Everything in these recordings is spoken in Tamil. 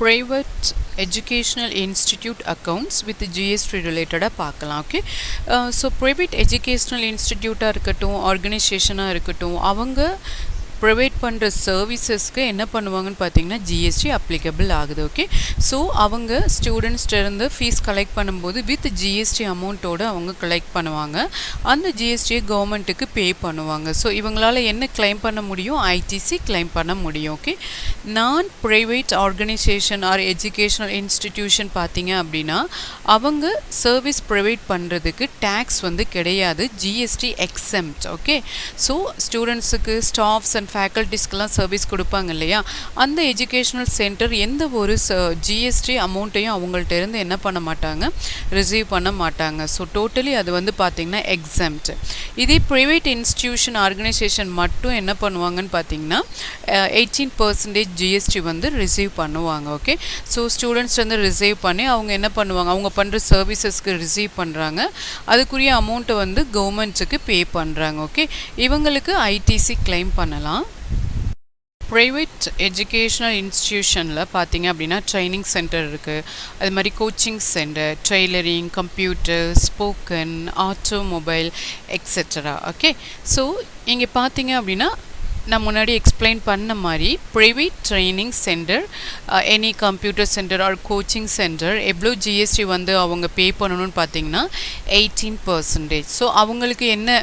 private educational institute accounts with GST related பார்க்கலாம். ஓகே, ஸோ ப்ரைவேட் எஜுகேஷ்னல் இன்ஸ்டிடியூட்டாக இருக்கட்டும், ஆர்கனைசேஷனாக இருக்கட்டும், அவங்க ப்ரொவைட் பண்ணுற சர்வீசஸ்க்கு என்ன பண்ணுவாங்கன்னு பார்த்தீங்கன்னா ஜிஎஸ்டி அப்ளிகபிள் ஆகுது. ஓகே, ஸோ அவங்க ஸ்டூடெண்ட்ஸ்டேருந்து ஃபீஸ் கலெக்ட் பண்ணும்போது வித் ஜிஎஸ்டி அமௌண்ட்டோடு அவங்க கலெக்ட் பண்ணுவாங்க. அந்த ஜிஎஸ்டியை கவர்மெண்ட்டுக்கு பே பண்ணுவாங்க. ஸோ இவங்களால் என்ன கிளைம் பண்ண முடியும்? ஐடிசி கிளைம் பண்ண முடியும். ஓகே, நான் private organisation R educational institution பார்த்தீங்க அப்படின்னா அவங்க சர்வீஸ் ப்ரொவைட் பண்ணுறதுக்கு டேக்ஸ் கிடையாது, ஜிஎஸ்டி எக்ஸெம்ப்ட். ஓகே, ஸோ ஸ்டூடெண்ட்ஸுக்கு ஸ்டாஃப்ஸ் அண்ட் ஃபேக்கல்ட்டிஸ்க்கெலாம் சர்வீஸ் கொடுப்பாங்க இல்லையா, அந்த எஜுகேஷ்னல் சென்டர் எந்த ஒரு ஜிஎஸ்டி அமௌண்ட்டையும் அவங்கள்ட்ட இருந்து என்ன பண்ண மாட்டாங்க, ரிசீவ் பண்ண மாட்டாங்க. ஸோ டோட்டலி அது பார்த்திங்கன்னா எக்ஸெம்ப்ட். இதே ப்ரைவேட் இன்ஸ்டிடியூஷன் ஆர்கனைசேஷன் மட்டும் என்ன பண்ணுவாங்கன்னு பார்த்தீங்கன்னா 18% ஜிஎஸ்டி ரிசீவ் பண்ணுவாங்க. ஓகே, ஸோ ஸ்டூடெண்ட்ஸ் ரிசீவ் பண்ணி அவங்க என்ன பண்ணுவாங்க, அவங்க பண்ணுற சர்வீசஸ்க்கு ரிசீவ் பண்ணுறாங்க, அதுக்குரிய அமௌண்ட்டை கவர்மெண்ட்ஸுக்கு பே பண்ணுறாங்க. ஓகே, இவங்களுக்கு ஐடிசி கிளைம் பண்ணலாம். ப்ரைவேட் எஜுகேஷ்னல் இன்ஸ்டிடியூஷனில் பார்த்தீங்க அப்படின்னா ட்ரைனிங் சென்டர் இருக்குது, அது மாதிரி coaching centre, tailoring, computer, spoken, automobile etcetera. Okay, so இங்கே பார்த்தீங்க அப்படின்னா நான் முன்னாடி எக்ஸ்பிளைன் பண்ண மாதிரி private training centre, any computer centre or coaching centre எவ்வளோ ஜிஎஸ்டி அவங்க பே பண்ணணும்னு பார்த்தீங்கன்னா 18%. ஸோ அவங்களுக்கு என்ன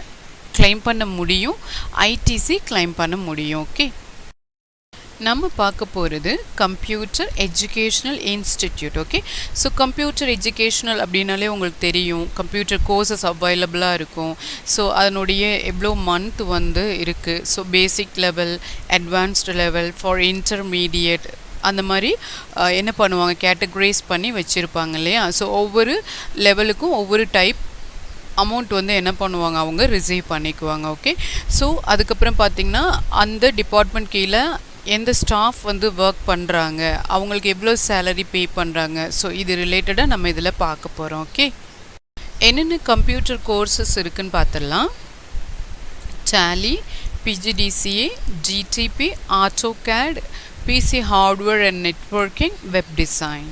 கிளைம் பண்ண முடியும்? ஐடிசி கிளைம் பண்ண முடியும். ஓகே, நம்ம பார்க்க போகிறது computer educational institute. Okay, so computer educational அப்படின்னாலே உங்களுக்கு தெரியும், கம்ப்யூட்டர் கோர்சஸ் அவைலபிளாக இருக்கும். ஸோ அதனுடைய எவ்வளோ மந்த் இருக்குது, so basic level, advanced level, for intermediate, அந்த மாதிரி என்ன பண்ணுவாங்க, கேட்டகரைஸ் பண்ணி வச்சுருப்பாங்க இல்லையா. ஸோ ஒவ்வொரு லெவலுக்கும் ஒவ்வொரு டைப் அமௌண்ட் என்ன பண்ணுவாங்க, அவங்க ரிசீவ் பண்ணிக்குவாங்க. ஓகே, ஸோ அதுக்கப்புறம் பார்த்திங்கன்னா அந்த டிபார்ட்மெண்ட் கீழே எந்த ஸ்டாஃப் ஒர்க் பண்ணுறாங்க, அவங்களுக்கு எவ்வளோ சேலரி பே பண்ணுறாங்க, ஸோ இது ரிலேட்டடாக நம்ம இதில் பார்க்க போகிறோம். ஓகே, என்னென்ன கம்ப்யூட்டர் கோர்சஸ் இருக்குதுன்னு பார்த்துடலாம். Tally, PGDCA, GDP, AutoCAD, PC hardware and networking, web design.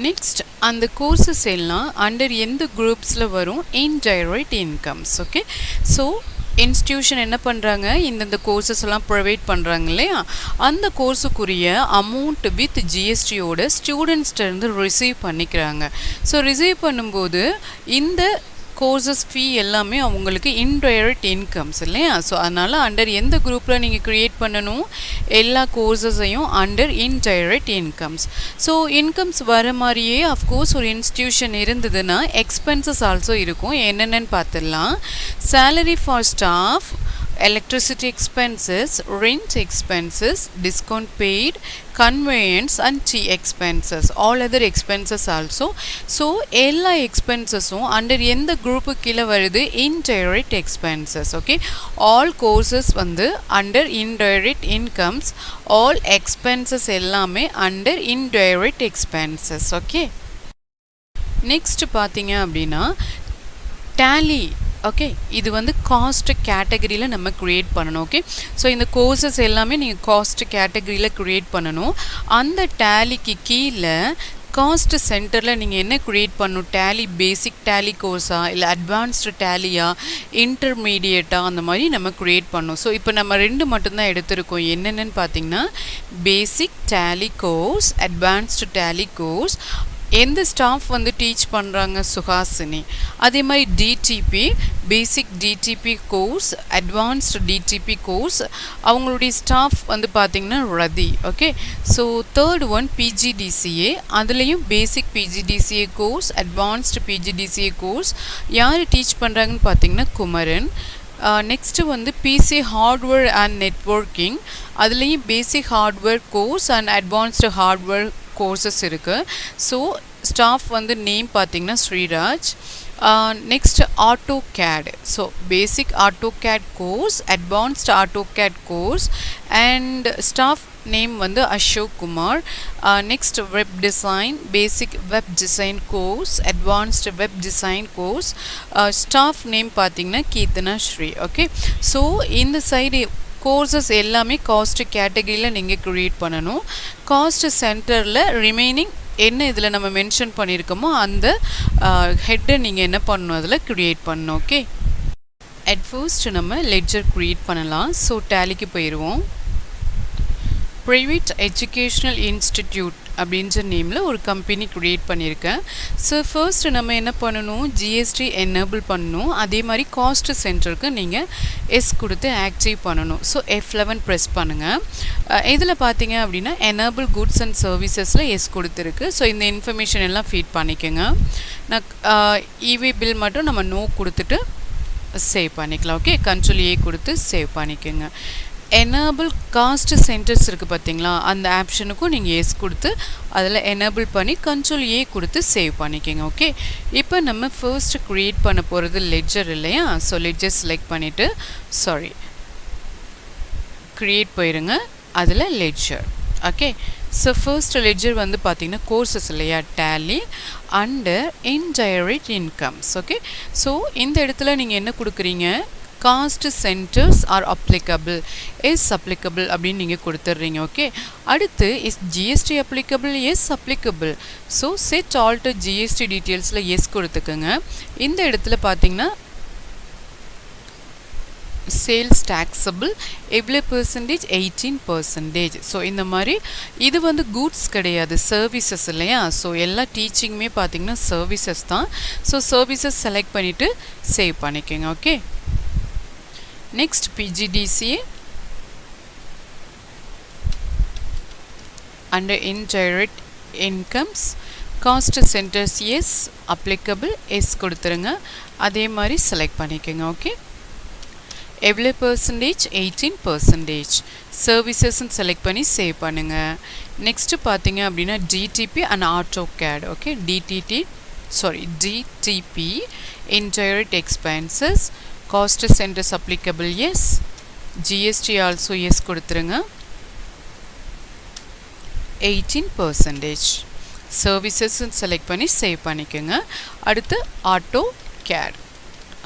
Next அந்த கோர்சஸ் எல்லாம் அண்டர் எந்த குரூப்ஸில் வரும்? Indirect incomes. Okay, so institution என்ன பண்ணுறாங்க, இந்தந்த கோர்சஸ் எல்லாம் ப்ரொவைட் பண்ணுறாங்க இல்லையா, அந்த கோர்ஸுக்குரிய அமௌண்ட் வித் ஜிஎஸ்டியோட ஸ்டூடெண்ட்ஸ்டேருந்து ரிசீவ் பண்ணிக்கிறாங்க. ஸோ ரிசீவ் பண்ணும்போது இந்த கோர்சஸ் ஃபீ எல்லாமே அவங்களுக்கு இன்டைரக்ட் இன்கம்ஸ் இல்லையா. ஸோ அதனால் அண்டர் எந்த குரூப்பில் நீங்கள் க்ரியேட் பண்ணணும்? எல்லா கோர்சஸையும் under indirect incomes. So incomes வர மாதிரியே அஃப்கோர்ஸ் ஒரு இன்ஸ்டிடியூஷன் இருந்ததுன்னா எக்ஸ்பென்சஸ் ஆல்சோ இருக்கும். என்னென்னு பார்த்துடலாம். Salary for staff, electricity expenses, rent expenses, discount paid, conveyance and tea expenses, all other expenses also. So எல்லா எக்ஸ்பென்சஸும் அண்டர் எந்த குரூப்பு கீழே வருது? indirect expenses. Okay, all courses under indirect incomes, all expenses எல்லாமே under indirect expenses. Okay, next பார்த்தீங்க அப்படின்னா டேலி. ஓகே, இது காஸ்ட் கேட்டகரியில் நம்ம க்ரியேட் பண்ணணும். ஓகே, ஸோ இந்த கோர்சஸ் எல்லாமே நீங்கள் காஸ்ட் கேட்டகரியில் க்ரியேட் பண்ணணும். அந்த டேலிக்கு கீழே காஸ்ட் சென்டரில் நீங்கள் என்ன க்ரியேட் பண்ணணும்? டேலி பேசிக் டேலி கோர்ஸா, இல்லை அட்வான்ஸ்டு டேலியா, இன்டர்மீடியட்டா, அந்த மாதிரி நம்ம க்ரியேட் பண்ணணும். ஸோ இப்போ நம்ம ரெண்டு மட்டும்தான் எடுத்திருக்கோம். என்னென்னு பார்த்தீங்கன்னா basic Tally course, advanced Tally course. எந்த ஸ்டாஃப் டீச் பண்ணுறாங்க? சுஹாசினி. அதே மாதிரி DTP, basic DTP course, advanced DTP course, அவங்களுடைய ஸ்டாஃப் பார்த்திங்கன்னா Rathi. Okay, so third one PGDCA, அதுலேயும் basic PGDCA course, advanced PGDCA course. யார் டீச் பண்ணுறாங்கன்னு பார்த்தீங்கன்னா Kumaran. Next PC hardware and networking, அதுலேயும் basic hardware course and advanced hardware courses இருக்குது. ஸோ ஸ்டாஃப் நேம் பார்த்திங்கன்னா Sriraj. Next AutoCAD, so basic AutoCAD course, advanced AutoCAD course and staff name Ashok Kumar. Next web design, basic web design course, advanced web design course. Staff name பார்த்திங்கன்னா கீர்த்தனா ஸ்ரீ. ஓகே, ஸோ இந்த சைடு கோர்சஸ் எல்லாமே காஸ்ட் கேட்டகரியில் நீங்கள் க்ரியேட் பண்ணணும். காஸ்ட் சென்டரில் ரிமைனிங் என்ன இதில் நம்ம மென்ஷன் பண்ணியிருக்கோமோ அந்த ஹெட்டை நீங்கள் என்ன பண்ணணும், அதில் க்ரியேட் பண்ணணும். ஓகே, அட் ஃபர்ஸ்ட் நம்ம லெட்ஜர் க்ரியேட் பண்ணலாம். ஸோ டேலிக்கு போயிடுவோம். ப்ரைவேட் எஜுகேஷ்னல் இன்ஸ்டிடியூட் அப்படின்ற நேமில் ஒரு கம்பெனி க்ரியேட் பண்ணியிருக்கேன். ஸோ ஃபர்ஸ்ட் நம்ம என்ன பண்ணணும், ஜிஎஸ்டி எனேபிள் பண்ணணும். அதே மாதிரி காஸ்ட் சென்டருக்கு நீங்கள் எஸ் கொடுத்து ஆக்டிவ் பண்ணணும். ஸோ F11 ப்ரெஸ் பண்ணுங்கள். இதில் பார்த்தீங்க அப்படின்னா எனேபிள் குட்ஸ் அண்ட் சர்வீசஸில் எஸ் கொடுத்துருக்கு. ஸோ இந்த இன்ஃபர்மேஷன் எல்லாம் ஃபீட் பண்ணிக்கோங்க. நான் இவி பில் மட்டும் நம்ம நோ கொடுத்துட்டு சேவ் பண்ணிக்கலாம். ஓகே, Ctrl A கொடுத்து சேவ் பண்ணிக்கோங்க. எனேபிள் காஸ்ட் சென்டர்ஸ் இருக்குது பார்த்தீங்களா, அந்த ஆப்ஷனுக்கும் நீங்கள் எஸ் கொடுத்து அதில் எனேபிள் பண்ணி Ctrl A கொடுத்து சேவ் பண்ணிக்கோங்க. ஓகே, இப்போ நம்ம ஃபர்ஸ்ட் க்ரியேட் பண்ண போகிறது லெட்ஜர் இல்லையா. ஸோ லெட்ஜர் செலக்ட் பண்ணிவிட்டு க்ரியேட் போயிருங்க. அதில் ledger. Okay, so first ledger வந்து பார்த்தீங்கன்னா கோர்சஸ் இல்லையா, Tally under indirect incomes. Okay, so இந்த இடத்துல நீங்கள் என்ன கொடுக்குறீங்க, cost centres are applicable, yes applicable அப்படின்னு நீங்கள் கொடுத்துட்றீங்க. ஓகே, அடுத்து is GST applicable, yes applicable. So set alter GST டீட்டெயில்ஸில் எஸ் கொடுத்துக்குங்க. இந்த இடத்துல பார்த்தீங்கன்னா சேல்ஸ் டேக்ஸபிள் எவ்வளோ பர்சன்டேஜ், 18%. ஸோ இந்த மாதிரி இது வந்து கூட்ஸ் கிடையாது, சர்வீசஸ் இல்லையா. ஸோ எல்லா டீச்சிங்குமே பார்த்தீங்கன்னா சர்வீசஸ் தான். ஸோ சர்வீசஸ் செலக்ட் பண்ணிவிட்டு சேவ் பண்ணிக்கோங்க. Okay, next PGDCA under indirect incomes cost centers yes applicable yes கொடுத்துருங்க. அதே மாதிரி செலக்ட் பண்ணிக்கோங்க. ஓகே, எவ்வளோ பர்சன்டேஜ், 18%. சர்வீசஸ்ன்னு செலக்ட் பண்ணி சேவ் பண்ணுங்கள். நெக்ஸ்ட்டு பார்த்தீங்க அப்படின்னா DTP and AutoCAD. Okay, DTP indirect expenses cost centers applicable yes, GST also yes கொடுத்துருங்க. 18%. services select பண்ணி சேவ் பண்ணிக்கோங்க. அடுத்து AutoCAD.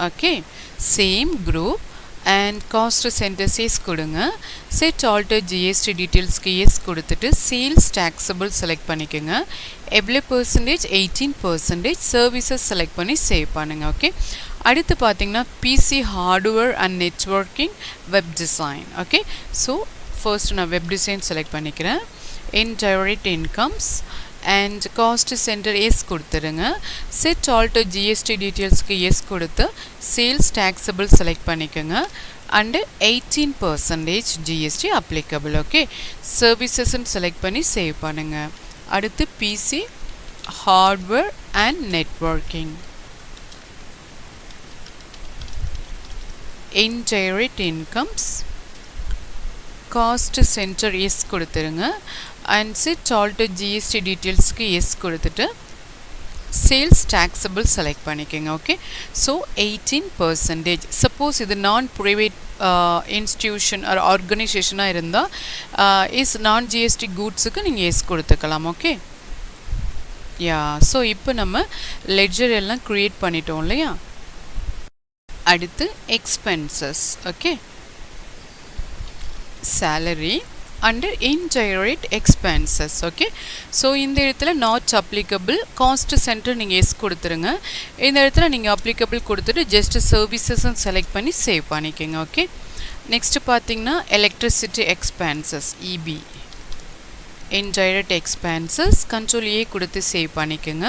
Okay, same group and cost centres yes கொடுங்க. செட் ஆல்டர் ஜிஎஸ்டி டீட்டெயில்ஸ்க்கு எஸ் கொடுத்துட்டு சேல்ஸ் டேக்ஸபிள் செலக்ட் பண்ணிக்கோங்க. எவ்வளோ பர்சன்டேஜ், 18%. சர்வீசஸ் செலக்ட் பண்ணி சேவ் பண்ணுங்கள். ஓகே, அடுத்து பார்த்தீங்கன்னா PC hardware and networking web design. Okay, so first நான் வெப் டிசைன் செலக்ட் பண்ணிக்கிறேன். Indirect incomes and cost centre yes கொடுத்துருங்க. செட் ஆல்டர் ஜிஎஸ்டி டீட்டெயில்ஸ்க்கு எஸ் கொடுத்து சேல்ஸ் டேக்ஸபிள் செலக்ட் பண்ணிக்கோங்க. And 18% GST applicable. Okay, சர்வீசஸ்ன்னு select பண்ணி சேவ் பண்ணுங்கள். அடுத்து PC hardware and networking indirect incomes cost center yes கொடுத்துருங்க. and set alter GST detailsக்கு yes கொடுத்துட்டு sales taxable select பண்ணிக்கோங்க. Okay, so 18%. சப்போஸ் இது நான் ப்ரைவேட் இன்ஸ்டிடியூஷன் ஆர் ஆர்கனைசேஷனாக இருந்தால் இஸ் நான் ஜிஎஸ்டி கூட்ஸுக்கு நீங்கள் எஸ் கொடுத்துக்கலாம். ஓகே, யா. ஸோ இப்போ நம்ம லெட்ஜர் எல்லாம் க்ரியேட் பண்ணிட்டோம் இல்லையா. அடுத்து expenses. Okay, salary under indirect expenses. Okay, so இந்த இடத்துல நாட் அப்ளிகபிள், காஸ்ட் சென்டர் நீங்கள் எஸ் கொடுத்துருங்க. இந்த இடத்துல நீங்கள் அப்ளிகபிள் கொடுத்துட்டு ஜஸ்ட் சர்வீசஸ்ன்னு செலக்ட் பண்ணி சேவ் பண்ணிக்கோங்க. ஓகே, நெக்ஸ்ட்டு பார்த்தீங்கன்னா electricity expenses EB indirect expenses Ctrl A கொடுத்து சேவ் பண்ணிக்கோங்க.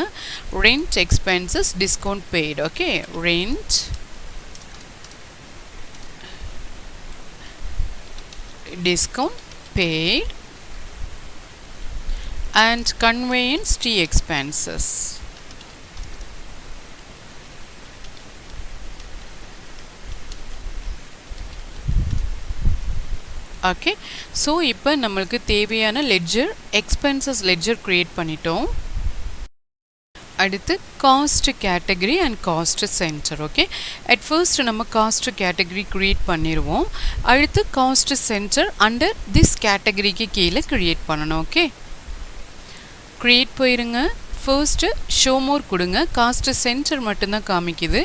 Rent expenses discount paid. Okay, rent discount paid and conveyance T expenses. Okay, so இப்போ நம்மளுக்கு தேவையான லெட்ஜர் எக்ஸ்பென்சஸ் லெட்ஜர் க்ரியேட் பண்ணிட்டோம். அடுத்து cost category and cost centre. Okay, at first நம்ம காஸ்ட் கேட்டகரி க்ரியேட் பண்ணிடுவோம். அடுத்து காஸ்ட் சென்டர் அண்டர் திஸ் கேட்டகரிக்கு கீழே க்ரியேட் பண்ணணும். ஓகே, க்ரியேட் போயிருங்க. ஃபர்ஸ்ட்டு ஷோ மோர் கொடுங்க. காஸ்ட் சென்டர் மட்டும்தான் காமிக்குது.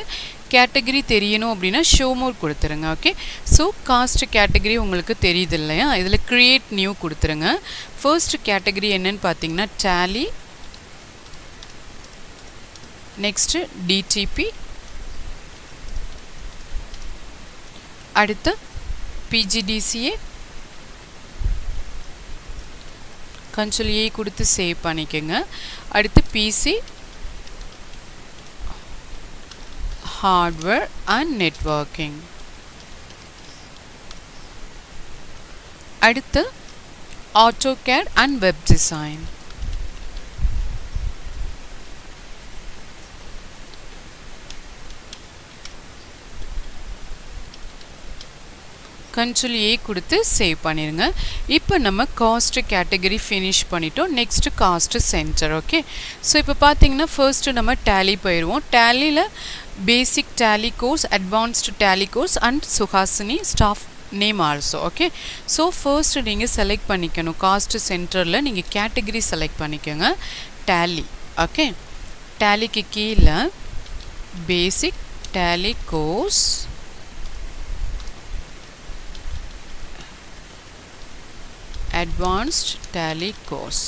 கேட்டகரி தெரியணும் அப்படின்னா ஷோ மோர் கொடுத்துருங்க. ஓகே, ஸோ காஸ்ட் கேட்டகரி உங்களுக்கு தெரியுது இல்லையா, இதில் க்ரியேட் நியூ கொடுத்துருங்க. ஃபர்ஸ்ட் கேட்டகரி என்னன்னு பார்த்தீங்கன்னா டேலி, நெக்ஸ்ட்டு டிடிபி, அடுத்து பிஜிடிசிஏ, கண்ட்ரோல் ஏ கொடுத்து சேவ் பண்ணிக்கோங்க. அடுத்து பிசி ஹார்ட்வேர் அண்ட் நெட்வொர்க்கிங். அடுத்து AutoCAD and web design. Control A கொடுத்து சேவ் பண்ணிடுங்க. இப்போ நம்ம காஸ்ட் கேட்டகரி ஃபினிஷ் பண்ணிட்டோம். Next cost centre. Okay, so இப்போ பார்த்தீங்கன்னா ஃபர்ஸ்ட்டு நம்ம டேலி போயிடுவோம். டேலியில் basic Tally course, advanced Tally course and Suhasini staff name also. Okay, so first நீங்கள் செலக்ட் பண்ணிக்கணும். காஸ்ட் சென்டரில் நீங்கள் கேட்டகரி செலக்ட் பண்ணிக்கோங்க. டேலி. ஓகே, டேலிக்கு கீழே basic Tally course, advanced tally course,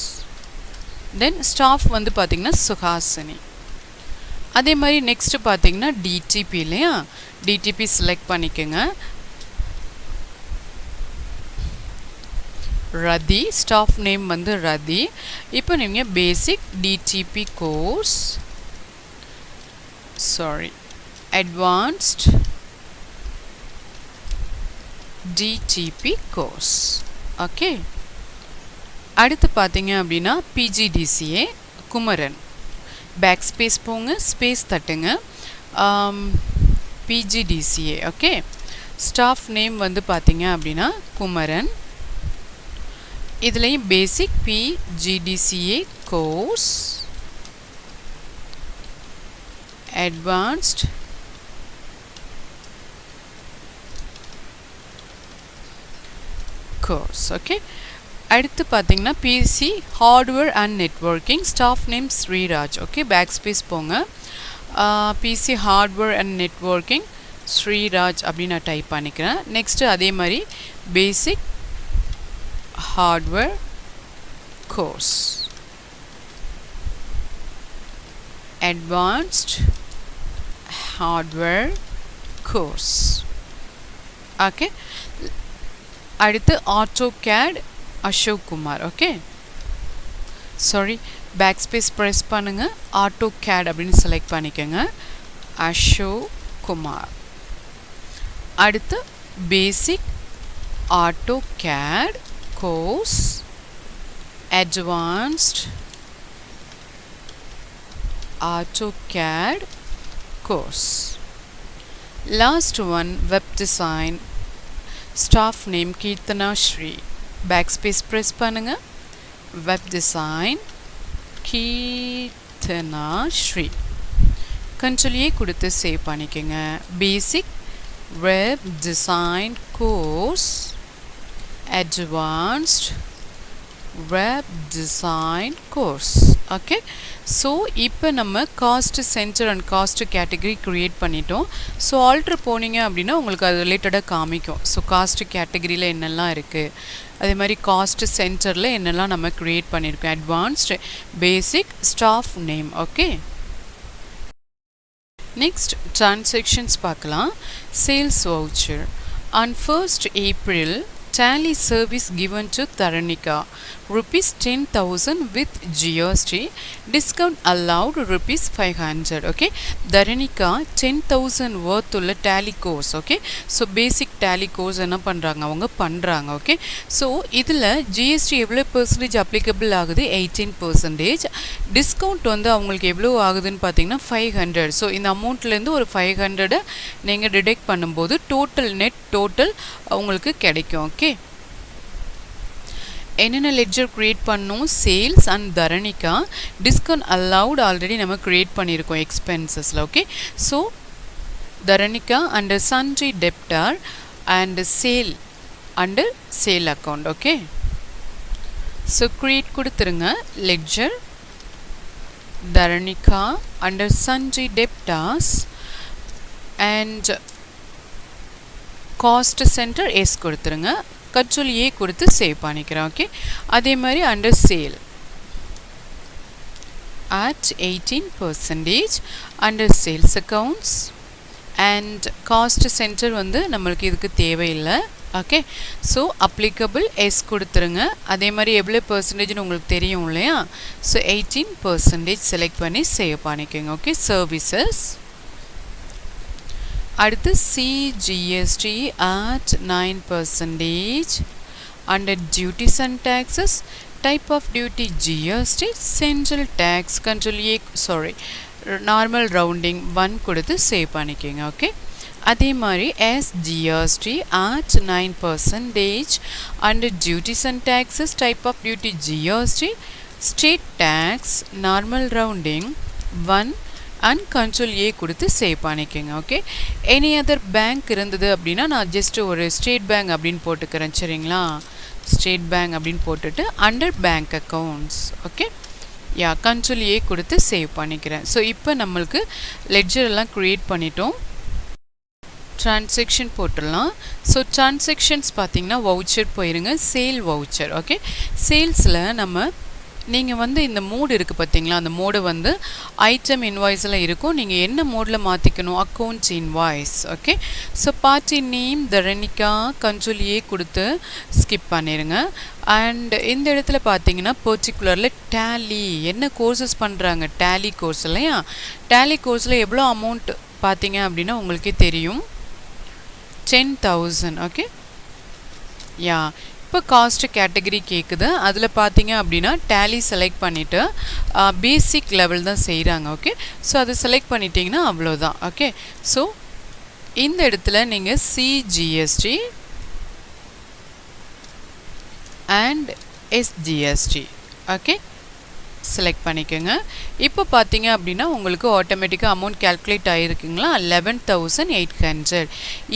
then staff வந்து பார்த்தீங்கன்னா சுஹாசினி. அதே மாதிரி நெக்ஸ்ட் பார்த்தீங்கன்னா டிடிபி இல்லையா, டிடிபி செலக்ட் பண்ணிக்கோங்க. ரதி, ஸ்டாஃப் நேம் வந்து ரதி. இப்போ நீங்கள் basic DTP course, advanced DTP course. Okay, அடுத்து பார்த்தீங்க அப்படின்னா பிஜிடிசிஏ குமரன். பேக் ஸ்பேஸ் போங்க, ஸ்பேஸ் தட்டுங்க. பிஜிடிசிஏ. ஓகே, ஸ்டாஃப் நேம் வந்து பார்த்தீங்க அப்படின்னா குமரன். இதுலேயும் basic PGDCA course, advanced course. Okay, அடுத்து பார்த்தீங்கன்னா PC hardware and networking, staff name Sriraj. Okay, back space போங்க. PC hardware and networking Sriraj அப்படின்னு நான் டைப் பண்ணிக்கிறேன். நெக்ஸ்ட்டு அதே மாதிரி basic hardware course, advanced hardware course. Okay, அடுத்து AutoCAD Ashok Kumar. Okay, sorry, back space press பண்ணுங்கள். AutoCAD அப்படின்னு செலக்ட் பண்ணிக்கோங்க. அசோக் குமார். அடுத்து basic AutoCAD course, advanced AutoCAD course. Last one web design, staff name Keerthana Sri. Back space press பண்ணுங்க. Web design Keerthana Sri. Control A கொடுத்து சேவ் பண்ணிக்கோங்க. Basic web design course, advanced web design course. Okay, so இப்போ நம்ம cost centre and cost category create பண்ணிட்டோம். ஸோ ஆல்ட்ரு போனீங்க அப்படின்னா உங்களுக்கு அது ரிலேட்டடாக காமிக்கும். ஸோ காஸ்ட் கேட்டகரியில் என்னெல்லாம் இருக்குது, அதே மாதிரி காஸ்ட் சென்டரில் என்னெல்லாம் நம்ம க்ரியேட் பண்ணியிருக்கோம். Advanced, basic, staff name. Okay, next transactions பார்க்கலாம். Sales voucher. On 1st April Tally service given to Taranika, rupees 10,000 with GST, discount allowed rupees 500. Okay, Taranika 10,000 worth உள்ள tally course. Okay, so basic tally course என்ன பண்றாங்க அவங்க பண்றாங்க. Okay, so இதில் GST எவ்வளோ percentage applicable ஆகுது, 18%. டிஸ்கவுண்ட் வந்து அவங்களுக்கு எவ்வளோ ஆகுதுன்னு பார்த்தீங்கன்னா 500. ஸோ இந்த அமௌண்ட்லேருந்து ஒரு 500 நீங்கள் டிடெக்ட் பண்ணும்போது டோட்டல் நெட் டோட்டல் உங்களுக்கு கிடைக்கும். ஓகே, என்னென்ன லெட்ஜர் க்ரியேட் பண்ணோம், sales and Dharanika. Discount allowed already நம்ம க்ரியேட் பண்ணியிருக்கோம் எக்ஸ்பென்சஸில். Okay, so Dharanika under sundry debtor and sale under sale account. Okay, so create கொடுத்துருங்க. Ledger Dharanika. Under sundry debtors and cost center S கொடுத்துருங்க. control A கொடுத்து சேவ் பண்ணிக்கிறேன். ஓகே, அதே மாதிரி under sale at 18% under sales accounts and cost center வந்து நம்மளுக்கு இதுக்கு தேவையில்லை. ஓகே, ஸோ அப்ளிகபிள் எஸ் கொடுத்துருங்க. அதே மாதிரி எவ்வளோ பர்சன்டேஜ்னு உங்களுக்கு தெரியும் இல்லையா? ஸோ 18% செலக்ட் பண்ணி சேவ் பண்ணிக்கோங்க. Okay, services. அடுத்து CGST at 9% under duties and taxes. Type of duty GST, central tax, control A, sorry, normal rounding 1 கொடுத்து சேவ் பண்ணிக்கோங்க. ஓகே, அதே மாதிரி SGST at 9% under duties and taxes. Type of duty GST, state tax, normal rounding 1 and control A கொடுத்து சேவ் பண்ணிக்கோங்க. ஓகே, எனி அதர் பேங்க் இருந்தது அப்படின்னா நான் ஜஸ்ட் ஒரு ஸ்டேட் பேங்க் அப்படின்னு போட்டுக்கிறேன். சரிங்களா? ஸ்டேட் பேங்க் அப்படின்னு போட்டுட்டு under bank accounts. Okay, yeah, control A கொடுத்து சேவ் பண்ணிக்கிறேன். ஸோ இப்போ நம்மளுக்கு லெட்ஜர் எல்லாம் க்ரியேட் பண்ணிட்டோம். டிரான்சாக்ஷன் போட்டுடலாம். ஸோ டிரான்சாக்ஷன்ஸ் பார்த்தீங்கன்னா வவுச்சர் போயிருங்க, சேல் வவுச்சர். ஓகே, சேல்ஸில் நம்ம நீங்கள் வந்து இந்த மோடு இருக்குது பார்த்தீங்களா? அந்த மோடு வந்து ஐட்டம் இன்வாய்ஸில் இருக்கும். நீங்கள் என்ன மோடில் மாற்றிக்கணும்? Accounts invoice. Okay, so party name Dharanika, control A கொடுத்து ஸ்கிப் பண்ணிடுங்க. அண்ட் இந்த இடத்துல பார்த்தீங்கன்னா பர்டிகுலரில் டேலி என்ன கோர்சஸ் பண்ணுறாங்க? டேலி கோர்ஸ் இல்லையா? டேலி கோர்ஸில் எவ்வளோ அமௌண்ட் பார்த்தீங்க அப்படின்னா உங்களுக்கே தெரியும், 10,000. ஓகே, யா, இப்போ காஸ்ட் கேட்டகரி கேட்குது. அதில் பார்த்தீங்க அப்படின்னா டேலி செலக்ட் பண்ணிவிட்டு பேசிக் லெவல் தான் செய்கிறாங்க. ஓகே, ஸோ அதை செலக்ட் பண்ணிட்டீங்கன்னா அவ்வளோதான். ஓகே, ஸோ இந்த இடத்துல நீங்கள் CGST and SGST okay select பண்ணிக்கோங்க. இப்போ பார்த்தீங்க அப்படின்னா உங்களுக்கு ஆட்டோமேட்டிக்காக அமௌண்ட் கேல்குலேட் ஆகிருக்குங்களா? 11,800.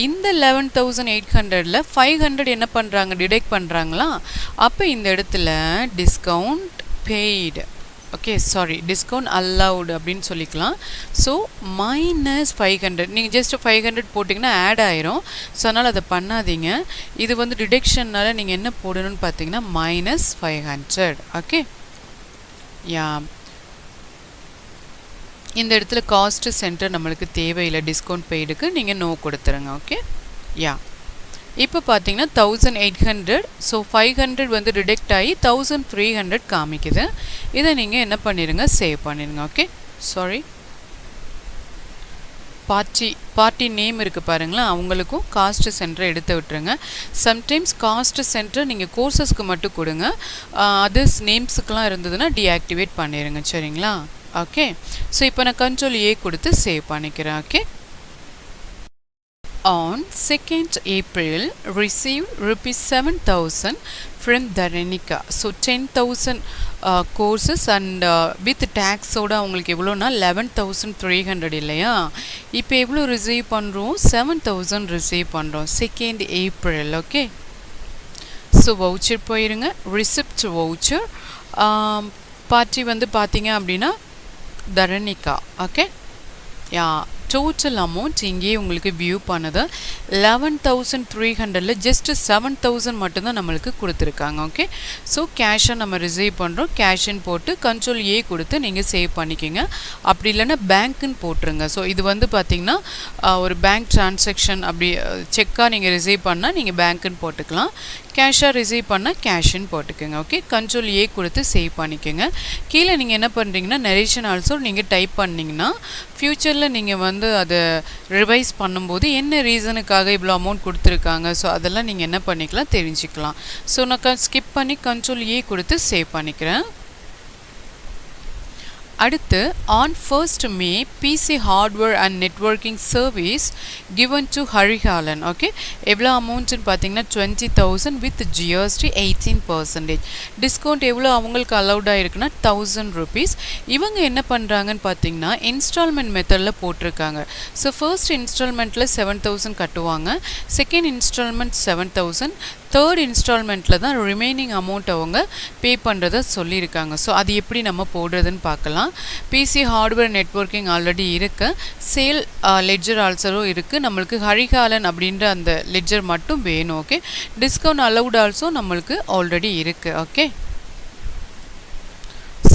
இந்த 11,800ல் 500 என்ன பண்ணுறாங்க? டிடெக்ட் பண்ணுறாங்களா? அப்போ இந்த இடத்துல discount paid, okay, sorry, discount allowed அப்படின்னு சொல்லிக்கலாம். ஸோ -500 நீங்கள் ஜஸ்ட் 500 போட்டிங்கன்னா ஆட் ஆயிரும். ஸோ அதனால் அதை பண்ணாதீங்க. இது வந்து டிடெக்ஷன்னால் நீங்கள் என்ன போடணும்னு பார்த்தீங்கன்னா -500. ஓகே, யா, இந்த இடத்துல காஸ்ட் சென்டர் நம்மளுக்கு தேவையில்லை. டிஸ்கவுண்ட் பெய்டுக்கு நீங்கள் நோ கொடுத்துருங்க. ஓகே, யா, இப்போ பார்த்தீங்கன்னா 1,800. ஸோ 500 வந்து டிடெக்ட் ஆகி 1,300 காமிக்குது. இதை நீங்கள் என்ன பண்ணிடுங்க? சேவ் பண்ணிடுங்க. ஓகே, சாரி, பார்ட்டி நேம் இருக்குது பாருங்களேன், அவங்களுக்கும் காஸ்ட் சென்டரை எடுத்து விட்டுருங்க. சம்டைம்ஸ் காஸ்ட் சென்டர் நீங்கள் கோர்சஸ்க்கு மட்டும் கொடுங்க, அதர்ஸ் நேம்ஸுக்கெலாம் இருந்ததுன்னா டீஆக்டிவேட் பண்ணிடுங்க. சரிங்களா? ஓகே, ஸோ இப்போ நான் கண்ட்ரோல் ஏ கொடுத்து சேவ் பண்ணிக்கிறேன். Okay, on 2nd April received ₹7,000 from Dharanika. So 10,000 courses and with tax ஓட உங்களுக்கு எவ்வளோனா 11,300 இல்லையா? இப்போ எவ்வளோ ரிசீவ் பண்ணுறோம்? 7,000 ரிசீவ் பண்ணுறோம் 2nd April. Okay, so voucher போயிருங்க, ரிசிப்ட் வவுச்சர். பார்ட்டி வந்து பார்த்தீங்க அப்படின்னா தரணிகா. ஓகே, யா, டோட்டல் அமௌண்ட் இங்கே உங்களுக்கு வியூ பண்ணது 11,300ல் ஜஸ்ட் 7,000 மட்டும்தான் நம்மளுக்கு கொடுத்துருக்காங்க. ஓகே, ஸோ கேஷை நம்ம ரிசீவ் பண்ணுறோம். கேஷின்னு போட்டு கண்ட்ரோல் ஏ கொடுத்து நீங்கள் சேவ் பண்ணிக்கோங்க. அப்படி இல்லைன்னா பேங்க்குன்னு போட்டுருங்க. ஸோ இது வந்து பார்த்திங்கன்னா ஒரு பேங்க் ட்ரான்சாக்ஷன், அப்படி செக்காக நீங்கள் ரிசீவ் பண்ணால் நீங்கள் பேங்க்குன்னு போட்டுக்கலாம். கேஷாக ரிசீவ் பண்ணால் கேஷின்னு போட்டுக்கோங்க. ஓகே, கண்ட்ரோல் ஏ கொடுத்து சேவ் பண்ணிக்கோங்க. கீழே நீங்கள் என்ன பண்ணுறீங்கன்னா நரேஷன் ஆல்சோ நீங்கள் டைப் பண்ணிங்கன்னா ஃப்யூச்சரில் நீங்கள் வந்து அதை ரிவைஸ் பண்ணும்போது என்ன ரீசனுக்காக இவ்வளோ அமௌண்ட் கொடுத்துருக்காங்க, ஸோ அதெல்லாம் நீங்கள் என்ன பண்ணிக்கலாம் தெரிஞ்சுக்கலாம். ஸோ நான் ஸ்கிப் பண்ணி கண்ட்ரோல் ஏ கொடுத்து சேவ் பண்ணிக்கிறேன். அடுத்து on 1st May PC hardware and networking service given to Harihalan. Okay, எவ்வளோ அமௌண்ட்டுன்னு பார்த்தீங்கன்னா 20,000 with GST 18%. டிஸ்கவுண்ட் எவ்வளோ அவங்களுக்கு அலௌடாக இருக்குன்னா ₹1,000. இவங்க என்ன பண்ணுறாங்கன்னு பார்த்தீங்கன்னா இன்ஸ்டால்மெண்ட் மெத்தடில் போட்டிருக்காங்க. ஸோ ஃபர்ஸ்ட் இன்ஸ்டால்மெண்ட்டில் 7,000 கட்டுவாங்க, செகண்ட் இன்ஸ்டால்மெண்ட் 7,000, தேர்ட் இன்ஸ்டால்மெண்ட்டில் தான் ரிமைனிங் அமௌண்ட் அவங்க பே பண்ணுறத சொல்லியிருக்காங்க. ஸோ அது எப்படி நம்ம போடுறதுன்னு பார்க்கலாம். பிசி ஹார்ட்வேர் நெட்வொர்க்கிங் ஆல்ரெடி இருக்குது, சேல் லெட்ஜர் ஆல்சோ இருக்குது. நம்மளுக்கு ஹரிகாலன் அப்படின்ற அந்த லெட்ஜர் மட்டும் வேணும். ஓகே, டிஸ்கவுண்ட் அலவுட் ஆல்சோ நம்மளுக்கு ஆல்ரெடி இருக்குது. ஓகே,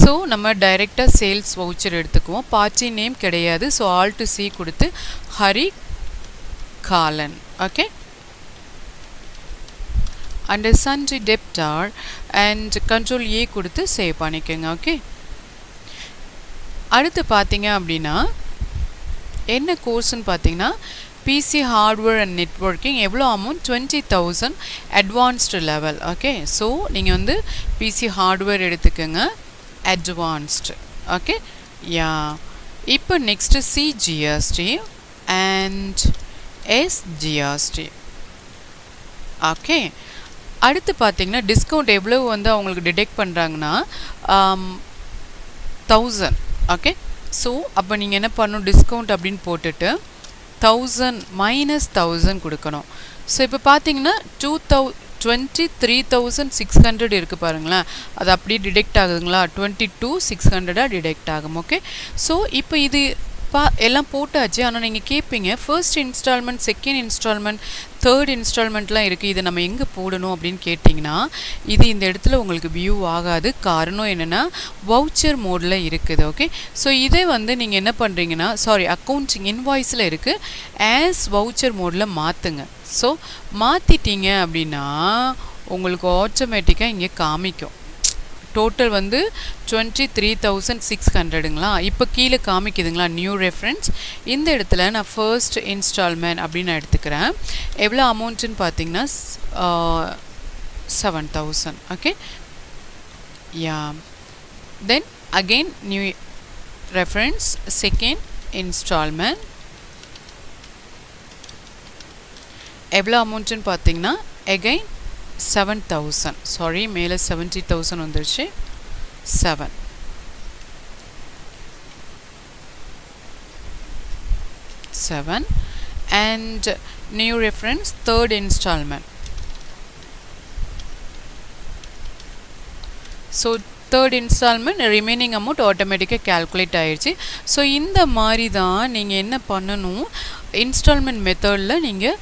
ஸோ நம்ம டைரெக்டாக சேல்ஸ் வவுச்சர் எடுத்துக்குவோம். பார்ட்டி நேம் கிடையாது. ஸோ ஆல் டு சி கொடுத்து Harikalan. Okay, under sundry debtor and control A கொடுத்து சேவ் பண்ணிக்கோங்க. ஓகே, அடுத்து பார்த்தீங்க அப்படின்னா என்ன கோர்ஸ்ன்னு பார்த்தீங்கன்னா பிசி ஹார்ட்வேர் அண்ட் நெட்வொர்க்கிங். எவ்வளோ amount? 20,000 advanced level. Okay, so நீங்கள் வந்து பிசி ஹார்ட்வேர் எடுத்துக்கோங்க, advanced. Okay, yeah. இப்போ next C GST and S GST. Okay, அடுத்து பார்த்தீங்கன்னா டிஸ்கவுண்ட் எவ்வளோ வந்து அவங்களுக்கு டிடெக்ட் பண்ணுறாங்கன்னா 1000. ஓகே, ஸோ அப்போ நீங்கள் என்ன பண்ணணும், டிஸ்கவுண்ட் அப்படின்னு போட்டுட்டு 1000 மைனஸ் 1000 கொடுக்கணும். ஸோ இப்போ பார்த்தீங்கன்னா 23,600 இருக்குது பாருங்களேன், அது அப்படியே டிடெக்ட் ஆகுதுங்களா, 22,600 டிடெக்ட் ஆகும். ஓகே, ஸோ இப்போ இது எல்லாம் போட்டாச்சு. ஆனால் நீங்கள் கேட்பீங்க first instalment, second instalment, third இன்ஸ்டால்மெண்ட்லாம் இருக்குது, இதை நம்ம எங்கே போடணும் அப்படின்னு கேட்டிங்கன்னா இது இந்த இடத்துல உங்களுக்கு வியூ ஆகாது. காரணம் என்னென்னா வவுச்சர் மோடில் இருக்குது. ஓகே, ஸோ இதை வந்து நீங்கள் என்ன பண்ணுறீங்கன்னா, சாரி, அக்கௌண்ட்ஸிங் இன்வாய்ஸில் இருக்குது, ஆஸ் வவுச்சர் மோடில் மாற்றுங்க. ஸோ மாற்றிட்டீங்க அப்படின்னா உங்களுக்கு ஆட்டோமேட்டிக்காக இங்கே காமிக்கும். டோட்டல் வந்து 23,600ங்களா. இப்போ கீழே காமிக்குதுங்களா நியூ ரெஃபரன்ஸ். இந்த இடத்துல நான் ஃபர்ஸ்ட் இன்ஸ்டால்மெண்ட் அப்படின்னு நான் எடுத்துக்கிறேன். எவ்வளோ அமௌண்ட்டுன்னு பார்த்தீங்கன்னா 7,000. Okay, yeah. Then again new reference, second instalment. எவ்வளோ அமௌண்ட்டுன்னு பார்த்தீங்கன்னா அகெயின் 7,000. சாரி, மேலே 70,000 வந்துருச்சு. 7 and new reference, third installment. So third installment remaining amount automatically calculate ஆயிடுச்சு. ஸோ இந்த மாதிரி தான் நீங்கள் என்ன பண்ணணும், இன்ஸ்டால்மெண்ட் மெத்தடில் நீங்கள்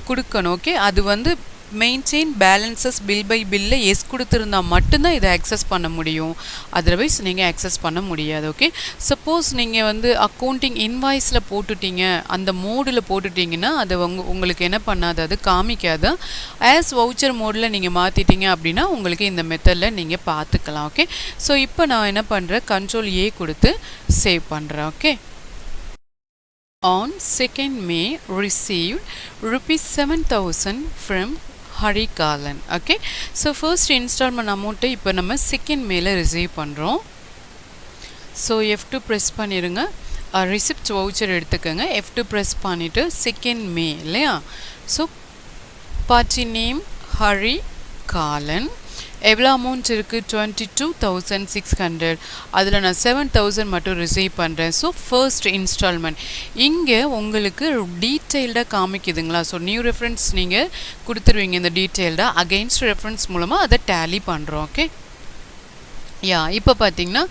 கொடுக்கணும். ஓகே, அது வந்து மெயின்டைன் பேலன்சஸ் பில் பை பில்ல எஸ் கொடுத்துருந்தால் மட்டும்தான் இதை ஆக்சஸ் பண்ண முடியும், அதர்வைஸ் நீங்கள் ஆக்சஸ் பண்ண முடியாது. ஓகே, சப்போஸ் நீங்கள் வந்து அக்கௌண்டிங் இன்வாய்ஸில் போட்டுட்டீங்க, அந்த மோடில் போட்டுட்டிங்கன்னா அது உங்களுக்கு என்ன பண்ணாது, அது காமிக்காது. ஆஸ் வவுச்சர் மோடில் நீங்கள் மாற்றிட்டீங்க அப்படின்னா உங்களுக்கு இந்த மெத்தடில் நீங்கள் பார்த்துக்கலாம். ஓகே, ஸோ இப்போ நான் என்ன பண்ணுறேன், கண்ட்ரோல் ஏ கொடுத்து சேவ் பண்ணுறேன். Okay, on 2nd May received rupees 7,000 from Hari Kalan. Okay, so first installment amount இப்போ நம்ம 2nd Mayல ரிசீவ் பண்ணுறோம். ஸோ F2 ப்ரெஸ் பண்ணிடுங்க, ரிசிப்ட் வவுச்சர் எடுத்துக்கோங்க. F2 ப்ரெஸ் பண்ணிவிட்டு 2nd May இல்லையா. ஸோ பார்ட்டி நேம் ஹரி காலன். எவ்வளோ அமௌண்ட் இருக்குது, 22,600. அதில் நான் 7,000 மட்டும் ரிசீவ் பண்ணுறேன். ஸோ ஃபர்ஸ்ட் இன்ஸ்டால்மெண்ட் இங்கே உங்களுக்கு டீட்டெயில்டாக காமிக்குதுங்களா. ஸோ நியூ ரெஃபரன்ஸ் நீங்கள் கொடுத்துருவீங்க இந்த டீட்டெயில்டாக, அகெயின்ஸ்ட் ரெஃபரன்ஸ் மூலமாக அதை டேலி பண்ணுறோம். ஓகே, யா. இப்போ பார்த்தீங்கன்னா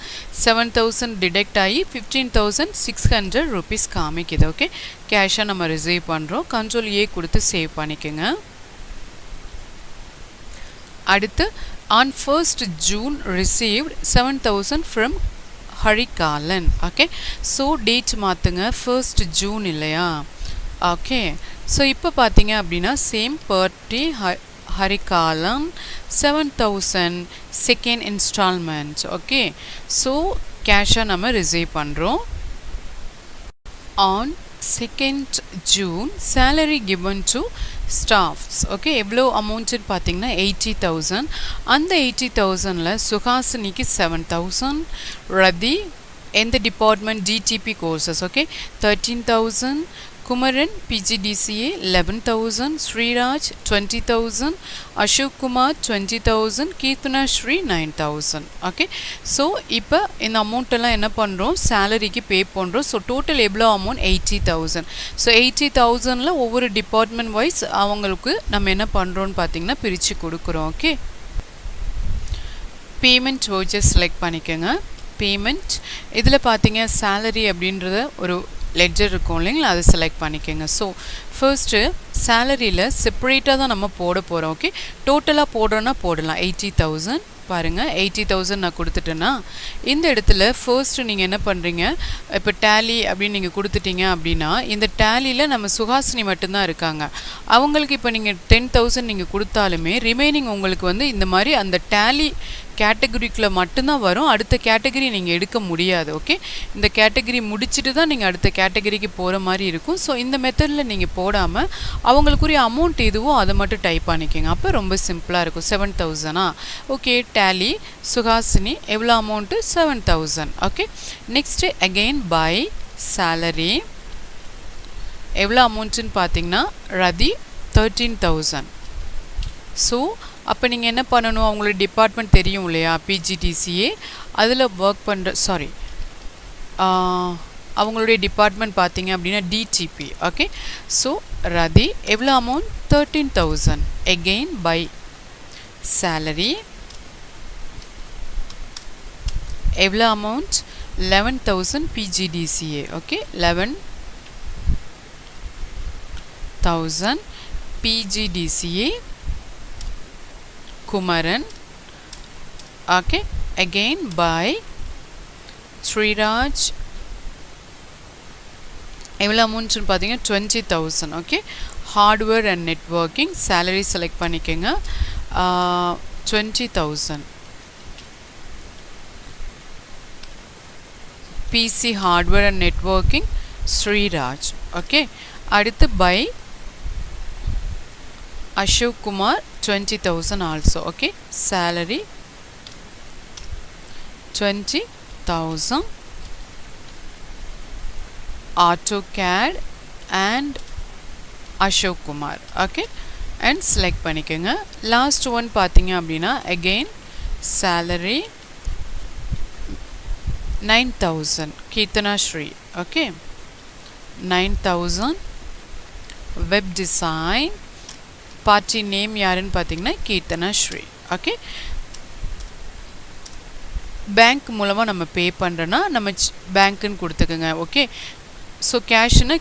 7,000 டிடெக்ட் ஆகி 15,600 ருபீஸ் காமிக்குது. ஓகே, கேஷாக நம்ம ரிசீவ் பண்ணுறோம். கண்ட்ரோல் ஏ கொடுத்து சேவ் பண்ணிக்கோங்க. அடுத்து on 1st June received 7,000 from Hari Kalan. Okay, so date மாற்றுங்க, 1st June இல்லையா. ஓகே, ஸோ இப்போ பார்த்தீங்க அப்படின்னா same party Hari Kalan 7,000 second instalment. Okay, so கேஷாக நம்ம ரிசீவ் பண்ணுறோம். on 2nd June salary given to staffs. Okay, எவ்வளோ அமௌண்ட்டுன்னு பார்த்தீங்கன்னா 80,000. அந்த 80,000ல் சுஹாசினிக்கு 7,000, ரதி எந்த department, DTP courses. Okay, 13,000, Kumaran PGDCA 11,000, Sriraj 20,000, Ashok Kumar 20,000, Keerthana Shri 9,000. Okay, so இப்போ இந்த amount எல்லாம் என்ன பண்றோம் salary-க்கு pay பண்றோம். so total எவ்வளவு amount 80,000. so 80,000ல ஒவ்வொரு department wise அவங்களுக்கு நம்ம என்ன பண்றோம்னு பாத்தீங்கன்னா பிரிச்சு கொடுக்கிறோம். okay, payment vouchers select பண்ணிக்கங்க. payment இதுல பாத்தீங்க salary அப்படிங்கறது ஒரு ledger இருக்கும் இல்லைங்களா, அதை செலக்ட் பண்ணிக்கங்க. ஸோ ஃபர்ஸ்ட்டு சேலரியில் செப்பரேட்டாக தான் நம்ம போட போகிறோம். ஓகே, டோட்டலாக போடுறோன்னா போடலாம். 80,000 பாருங்கள், 80,000 நான் கொடுத்துட்டேன்னா இந்த இடத்துல ஃபர்ஸ்ட்டு நீங்கள் என்ன பண்ணுறீங்க, இப்போ டேலி அப்படின்னு நீங்கள் கொடுத்துட்டீங்க அப்படின்னா இந்த டேலியில் நம்ம சுஹாசினி மட்டும்தான் இருக்காங்க. அவங்களுக்கு இப்போ நீங்கள் 10,000 நீங்கள் கொடுத்தாலுமே ரிமைனிங் உங்களுக்கு வந்து இந்த மாதிரி அந்த டேலி கேட்டகரிக்குள்ளே மட்டும்தான் வரும். அடுத்த கேட்டகரி நீங்கள் எடுக்க முடியாது. ஓகே, இந்த கேட்டகரி முடிச்சுட்டு தான் நீங்கள் அடுத்த கேட்டகரிக்கு போகிற மாதிரி இருக்கும். ஸோ இந்த மெத்தடில் நீங்கள் போடாமல் அவங்களுக்குரிய அமௌண்ட் எதுவோ அதை மட்டும் டைப் பண்ணிக்கோங்க. அப்போ ரொம்ப சிம்பிளாக இருக்கும். 7,000 ஓகே, டேலி சுஹாசினி எவ்வளோ amount 7,000. Okay, next again by salary எவ்வளோ அமௌண்ட்டுன்னு பார்த்தீங்கன்னா ரதி 13,000. ஸோ அப்போ நீங்கள் என்ன பண்ணணும், அவங்களோட டிபார்ட்மெண்ட் தெரியும் இல்லையா, பிஜிடிசிஏ, அதில் ஒர்க் பண்ணுற அவங்களுடைய டிபார்ட்மெண்ட் பார்த்தீங்க அப்படின்னா டிடிபி. ஓகே, ஸோ ரதி எவ்வளோ அமௌண்ட் 13,000. எகெயின் பை சேலரி எவ்வளோ amount 11,000 PGDCA. Okay, 11,000 PGDCA Kumaran. Okay, again by Sriraj எவ்வளோ அமௌண்ட்னு பார்த்தீங்கன்னா 20,000. Okay, hardware and networking salary select பண்ணிக்கோங்க. 20,000 PC hardware and networking Sriraj. Okay, அடுத்து by Ashok Kumar 20,000 also. Okay, salary 20,000 AutoCAD and Ashok Kumar. Okay, and select பண்ணிக்கங்க. last one பார்த்தீங்க அப்படின்னா again salary 9,000 Keerthana Shri. Okay, 9,000 web design party name யாருன்னு பார்த்தீங்கன்னா கீர்த்தனா ஸ்ரீ. ஓகே, பேங்க் மூலமாக நம்ம பே பண்ணுறோன்னா நம்ம பேங்க்குன்னு கொடுத்துக்குங்க. Okay, so கேஷ்ன்னு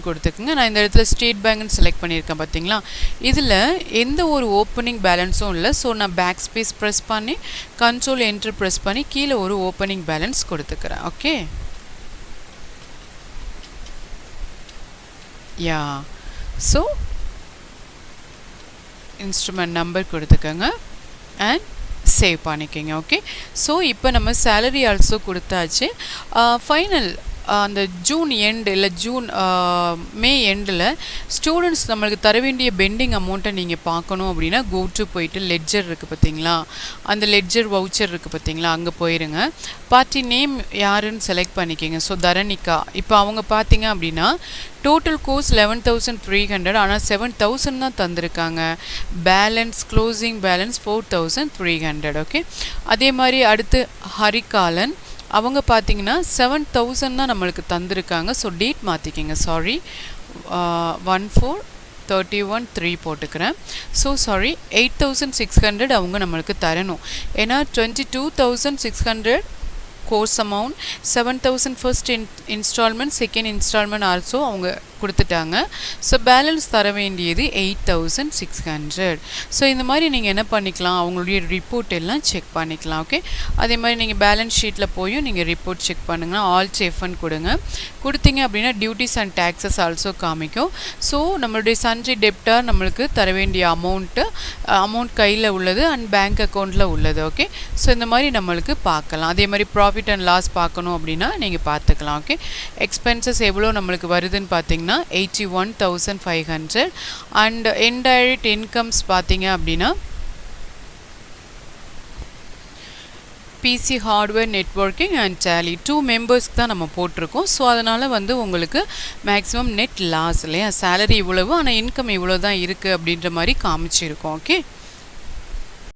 கொடுத்துக்குங்க. நான் இந்த இடத்துல ஸ்டேட் பேங்க்னு செலக்ட் பண்ணியிருக்கேன் பார்த்தீங்களா, இதில் எந்த ஒரு ஓப்பனிங் பேலன்ஸும் இல்லை. ஸோ நான் பேக் ஸ்பேஸ் ப்ரெஸ் பண்ணி கண்ட்ரோல் என்ட்ரு ப்ரெஸ் பண்ணி கீழே ஒரு ஓப்பனிங் பேலன்ஸ் கொடுத்துக்கிறேன். ஓகே, யா, ஸோ இன்ஸ்ட்ருமெண்ட் நம்பர் கொடுத்துக்கோங்க அண்ட் சேவ் பண்ணிக்கோங்க. ஓகே, ஸோ இப்போ நம்ம சேலரி ஆல்சோ கொடுத்தாச்சு. ஃபைனல் அந்த ஜூன் எண்டு இல்லை மே எண்டில் ஸ்டூடெண்ட்ஸ் நம்மளுக்கு தர வேண்டிய பெண்டிங் அமௌண்ட்டை நீங்கள் பார்க்கணும் அப்படின்னா கோ டு போயிட்டு லெட்ஜர் இருக்குது பார்த்தீங்களா, அந்த லெட்ஜர் வவுச்சர் இருக்குது பார்த்தீங்களா, அங்கே போயிருங்க. பார்ட்டி நேம் யாருன்னு செலக்ட் பண்ணிக்கோங்க. ஸோ தரணிகா. இப்போ அவங்க பார்த்தீங்க அப்படின்னா டோட்டல் கோர்ஸ் 11,300, ஆனால் 7,000 தான் தந்திருக்காங்க. Balance closing balance 4,300. ஓகே, அதே மாதிரி அடுத்து ஹரிகாலன் அவங்க பார்த்தீங்கன்னா 7,000 தான் நம்மளுக்கு தந்திருக்காங்க. So date மாற்றிக்கிங்க. சாரி, 14/31/3 போட்டுக்கிறேன். ஸோ சாரி, 8,600 அவங்க நம்மளுக்கு தரணும். ஏன்னா 22,600 course amount, 7,000 first instalment, second instalment also அவங்க கொடுத்துட்டாங்க. ஸோ பேலன்ஸ் தர வேண்டியது 8,600. ஸோ இந்த மாதிரி நீங்கள் என்ன பண்ணிக்கலாம், அவங்களுடைய ரிப்போர்ட் எல்லாம் செக் பண்ணிக்கலாம். ஓகே, அதே மாதிரி நீங்கள் பேலன்ஸ் ஷீட்டில் போயும் நீங்கள் ரிப்போர்ட் செக் பண்ணுங்கள். ஆல் செஃப்னு கொடுங்க. கொடுத்தீங்க அப்படின்னா டியூட்டிஸ் அண்ட் டேக்ஸஸ் ஆல்சோ காமிக்கும். ஸோ நம்மளுடைய சன்ட்ரி டெப்டார் நம்மளுக்கு தர வேண்டிய அமௌண்ட் கையில் உள்ளது அண்ட் பேங்க் அக்கௌண்ட்டில் உள்ளது. ஓகே, ஸோ இந்த மாதிரி நம்மளுக்கு பார்க்கலாம். அதே மாதிரி ப்ராஃபிட் அண்ட் லாஸ் பார்க்கணும் அப்படின்னா நீங்கள் பார்த்துக்கலாம். ஓகே, எக்ஸ்பென்சஸ் எவ்வளோ நம்மளுக்கு வருதுன்னு பார்த்தீங்கன்னா 81,500 அண்ட் இன்டைரக்ட் இன்கம்ஸ் பார்த்தீங்க அப்படின்னா PC hardware networking and Tally 2 மெம்பர்ஸ்க்கு தான் நம்ம போட்டிருக்கோம். ஸோ அதனால் வந்து உங்களுக்கு மேக்ஸிமம் நெட் லாஸ் இல்லையா, சேலரி இவ்வளவு ஆனால் இன்கம் இவ்வளோ தான் இருக்குது அப்படின்ற மாதிரி காமிச்சிருக்கோம். ஓகே.